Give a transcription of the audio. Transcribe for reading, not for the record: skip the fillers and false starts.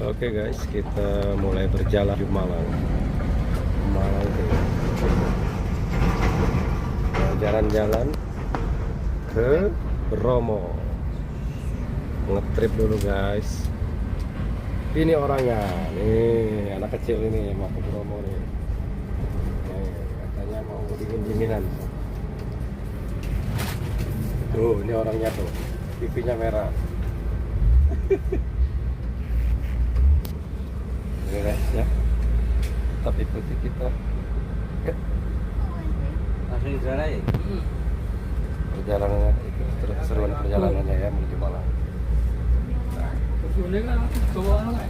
Oke guys, kita mulai berjalan di Malang. Malang tuh. Jalan-jalan ke Bromo. Ngetrip dulu guys. Ini orangnya, nih anak kecil ini mau ke Bromo nih. Katanya mau dingin-dinginan. Tuh, ini orangnya tuh, pipinya merah. Oke guys ya, tetap ikuti kita. Langsung di sana ya? Perjalanannya itu terus keseruan perjalanannya ya menuju Malang. Terus kan bawa anak.